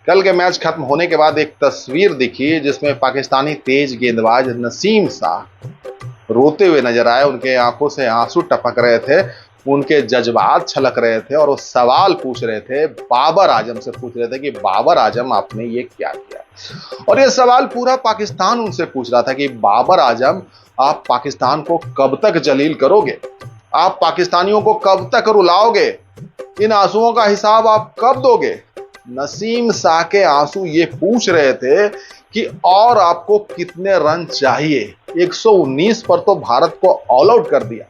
कल के मैच खत्म होने के बाद एक तस्वीर दिखी जिसमें पाकिस्तानी तेज गेंदबाज नसीम शाह रोते हुए नजर आए। उनके आंखों से आंसू टपक रहे थे, उनके जज्बात छलक रहे थे और वो सवाल पूछ रहे थे, बाबर आजम से पूछ रहे थे कि बाबर आजम आपने ये क्या किया। और ये सवाल पूरा पाकिस्तान उनसे पूछ रहा था कि बाबर आजम आप पाकिस्तान को कब तक जलील करोगे, आप पाकिस्तानियों को कब तक रुलाओगे, इन आंसुओं का हिसाब आप कब दोगे। नसीम शाह के आंसू ये पूछ रहे थे कि और आपको कितने रन चाहिए। 119 पर तो भारत को ऑल आउट कर दिया,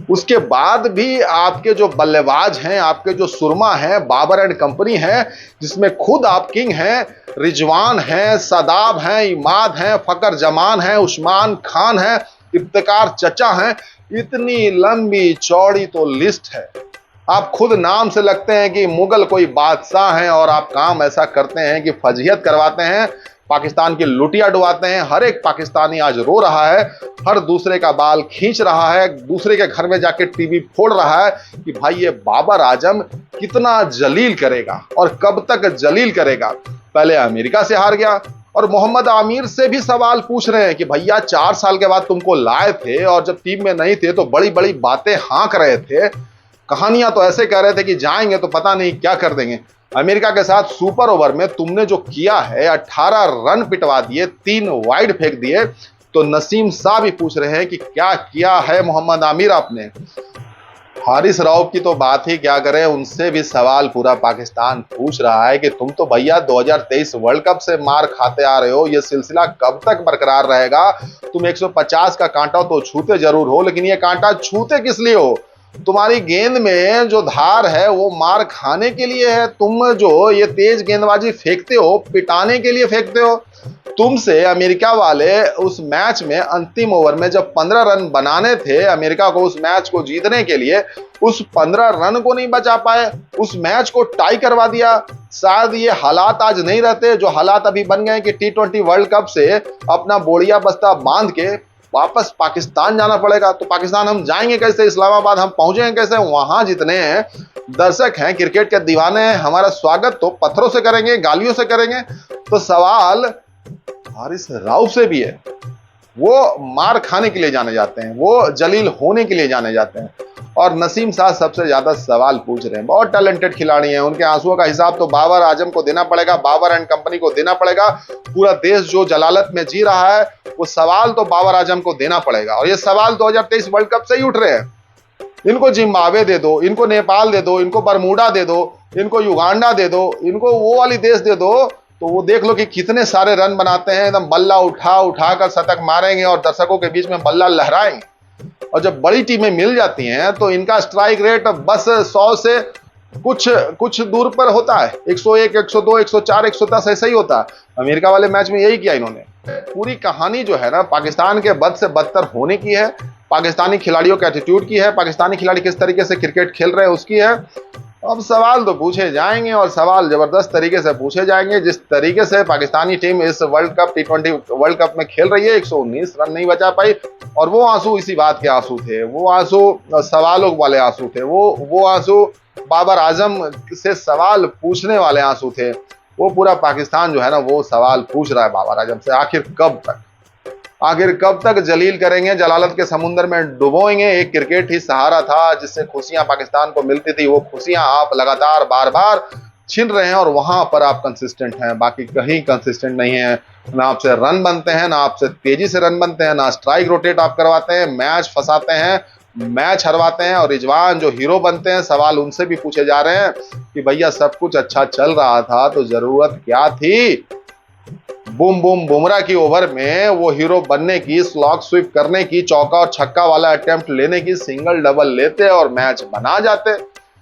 उसके बाद भी आपके जो बल्लेबाज हैं, आपके जो सुरमा हैं, बाबर एंड कंपनी है, जिसमें खुद आप किंग हैं, रिजवान हैं, सदाब हैं, इमाद हैं, फकर जमान हैं, उस्मान खान हैं, इफ्तिकार चचा हैं, इतनी लंबी चौड़ी तो लिस्ट है। आप खुद नाम से लगते हैं कि मुगल कोई बादशाह हैं और आप काम ऐसा करते हैं कि फजीहत करवाते हैं, पाकिस्तान की लुटिया डुबाते हैं। हर एक पाकिस्तानी आज रो रहा है, हर दूसरे का बाल खींच रहा है, दूसरे के घर में जाके टीवी फोड़ रहा है कि भाई ये बाबर आजम कितना जलील करेगा और कब तक जलील करेगा। पहले अमेरिका से हार गया और मोहम्मद आमिर से भी सवाल पूछ रहे हैं कि भैया 4 साल के बाद तुमको लाए थे और जब टीम में नहीं थे तो बड़ी बड़ी बातें हाँक रहे थे, कहानियां तो ऐसे कह रहे थे कि जाएंगे तो पता नहीं क्या कर देंगे। अमेरिका के साथ सुपर ओवर में तुमने जो किया है, 18 रन पिटवा दिए, 3 वाइड फेंक दिए, तो नसीम शाह भी पूछ रहे हैं कि क्या किया है मोहम्मद आमिर आपने। हारिस रऊफ की तो बात ही क्या करें, उनसे भी सवाल पूरा पाकिस्तान पूछ रहा है कि तुम तो भैया 2023 वर्ल्ड कप से मार खाते आ रहे हो, ये सिलसिला कब तक बरकरार रहेगा। तुम 150 का कांटा तो छूते जरूर हो, लेकिन ये कांटा छूते किस लिए हो। तुम्हारी गेंद में जो धार है वो मार खाने के लिए है, तुम जो ये तेज गेंदबाजी फेंकते हो पिटाने के लिए फेंकते हो। तुमसे अमेरिका वाले उस मैच में अंतिम ओवर में जब 15 रन बनाने थे अमेरिका को उस मैच को जीतने के लिए, उस 15 रन को नहीं बचा पाए, उस मैच को टाई करवा दिया। शायद ये हालात आज नहीं रहते जो हालात अभी बन गए कि T20 वर्ल्ड कप से अपना बोड़िया बस्ता बांध के वापस पाकिस्तान जाना पड़ेगा। तो पाकिस्तान हम जाएंगे कैसे, इस्लामाबाद हम पहुंचेंगे कैसे, वहां जितने दर्शक हैं, क्रिकेट के दीवाने हैं, हमारा स्वागत तो पत्थरों से करेंगे, गालियों से करेंगे। तो सवाल हारिस रऊफ से भी है, वो मार खाने के लिए जाने जाते हैं, वो जलील होने के लिए जाने जाते हैं। और नसीम शाह सबसे ज्यादा सवाल पूछ रहे हैं, बहुत टैलेंटेड खिलाड़ी हैं, उनके आंसुओं का हिसाब तो बाबर आजम को देना पड़ेगा, बाबर एंड कंपनी को देना पड़ेगा। पूरा देश जो जलालत में जी रहा है वो सवाल तो बाबर आजम को देना पड़ेगा। और ये सवाल 2023 वर्ल्ड कप से ही उठ रहे हैं। इनको जिम्बाब्वे दे दो, इनको नेपाल दे दो, इनको बरमूडा दे दो, इनको युगांडा दे दो, इनको वो वाली देश दे दो, तो वो देख लो कि कितने सारे रन बनाते हैं, एकदम बल्ला उठा उठा कर शतक मारेंगे और दर्शकों के बीच में बल्ला लहराएंगे। और जब बड़ी टीमें मिल जाती हैं तो इनका स्ट्राइक रेट बस 100 से कुछ दूर पर होता है, 101, 102, 104, 110 ऐसा ही होता है। अमेरिका वाले मैच में यही किया इन्होंने। पूरी कहानी जो है ना पाकिस्तान के बद से बदतर होने की है, पाकिस्तानी खिलाड़ियों के एटीट्यूड की है, पाकिस्तानी खिलाड़ी किस तरीके से क्रिकेट खेल रहे हैं उसकी है। अब सवाल तो पूछे जाएंगे और सवाल जबरदस्त तरीके से पूछे जाएंगे। जिस तरीके से पाकिस्तानी टीम इस world cup T20 world cup में खेल रही है, 119 रन नहीं बचा पाई, और वो आंसू इसी बात के आंसू थे, वो आंसू सवालों वाले आंसू थे, वो आंसू बाबर आजम से सवाल पूछने वाले आंसू थे। वो पूरा पाकिस्तान जो है ना वो सवाल पूछ रहा है बाबर आजम से, आखिर कब तक जलील करेंगे, जलालत के समुंदर में डुबोएंगे। एक क्रिकेट ही सहारा था जिससे खुशियां पाकिस्तान को मिलती थी, वो खुशियां आप लगातार बार बार छीन रहे हैं और वहां पर आप कंसिस्टेंट हैं, बाकी कहीं कंसिस्टेंट नहीं है। ना आपसे रन बनते हैं, ना आपसे तेजी से रन बनते हैं, ना स्ट्राइक रोटेट आप करवाते हैं, मैच फंसाते हैं, मैच हरवाते हैं। और रिजवान जो हीरो बनते हैं, सवाल उनसे भी पूछे जा रहे हैं कि भैया सब कुछ अच्छा चल रहा था तो जरूरत क्या थी बूम बूम बुमराह की ओवर में वो हीरो बनने की, स्लॉग स्वीप करने की, चौका और छक्का वाला अटेम्प्ट लेने की, सिंगल डबल लेते और मैच बना जाते।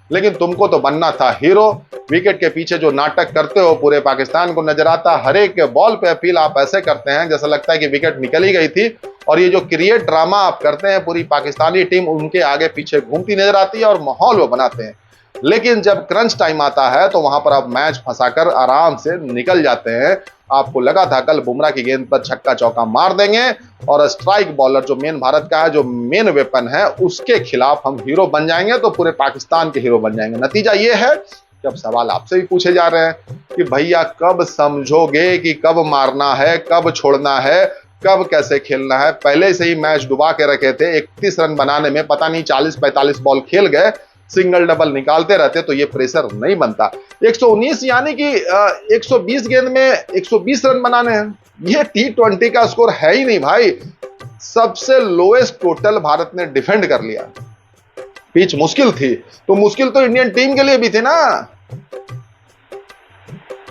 लेकिन तुमको तो बनना था हीरो। विकेट के पीछे जो नाटक करते हो पूरे पाकिस्तान को नजर आता, हर एक बॉल पे अपील आप ऐसे करते हैं जैसा लगता है कि विकेट निकल ही गई थी। और ये जो क्रिएट ड्रामा आप करते हैं, पूरी पाकिस्तानी टीम उनके आगे पीछे घूमती नजर आती है और माहौल वो बनाते हैं। लेकिन जब क्रंच टाइम आता है तो वहां पर आप मैच फंसाकर आराम से निकल जाते हैं। आपको लगा था कल बुमराह की गेंद पर छक्का चौका मार देंगे और स्ट्राइक बॉलर जो मेन भारत का है, जो मेन वेपन है, उसके खिलाफ हम हीरो बन जाएंगे, तो पूरे पाकिस्तान के हीरो बन जाएंगे। नतीजा ये है कि अब सवाल आपसे भी पूछे जा रहे हैं कि भैया कब समझोगे कि कब मारना है, कब छोड़ना है, कब कैसे खेलना है। पहले से ही मैच डुबा के रखे थे, 31 रन बनाने में पता नहीं 40-45 बॉल खेल गए, सिंगल डबल निकालते रहते तो ये प्रेशर नहीं बनता। 119 यानी कि 120 गेंद में 120 रन बनाने हैं, ये T20 का स्कोर है ही नहीं भाई। सबसे लोएस्ट टोटल भारत ने डिफेंड कर लिया। पिच मुश्किल थी, तो मुश्किल तो इंडियन टीम के लिए भी थी ना।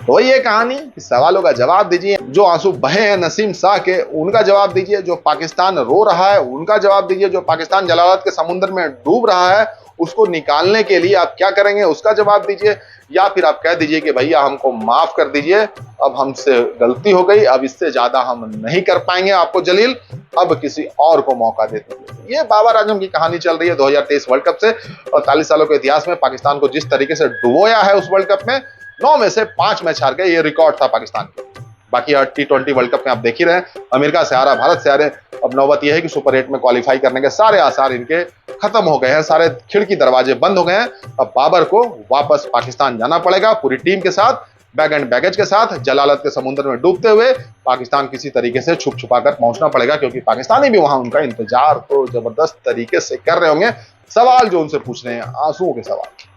तो ये कहानी, सवालों का जवाब दीजिए। जो आंसू बहे हैं नसीम शाह के, उनका जवाब दीजिए। जो पाकिस्तान रो रहा है उनका जवाब दीजिए। जो पाकिस्तान जलालत के समुद्र में डूब रहा है उसको निकालने के लिए आप क्या करेंगे उसका जवाब दीजिए। या फिर आप कह दीजिए कि भैया हमको माफ कर दीजिए, अब हमसे गलती हो गई, अब इससे ज्यादा हम नहीं कर पाएंगे आपको जलील, अब किसी और को मौका देते हैं। ये बाबर आजम की कहानी चल रही है 2023 वर्ल्ड कप से। 48 सालों के इतिहास में पाकिस्तान को जिस तरीके से डुबोया है उस वर्ल्ड कप में, 9 में से 5 मैच हार गए, ये रिकॉर्ड था पाकिस्तान का। बाकी T20 वर्ल्ड कप में आप देख ही रहे हैं, अमेरिका से हारा, भारत से हारे। अब नौबत यह है कि सुपर 8 में क्वालिफाई करने के सारे आसार इनके खत्म हो गए हैं, सारे खिड़की दरवाजे बंद हो गए हैं। अब बाबर को वापस पाकिस्तान जाना पड़ेगा पूरी टीम के साथ, बैग एंड बैगेज के साथ। जलालत के समुद्र में डूबते हुए पाकिस्तान किसी तरीके से छुप छुपा कर पहुंचना पड़ेगा, क्योंकि पाकिस्तानी भी वहां उनका इंतजार तो जबरदस्त तरीके से कर रहे होंगे। सवाल जो उनसे पूछ रहे हैं आंसुओं के सवाल।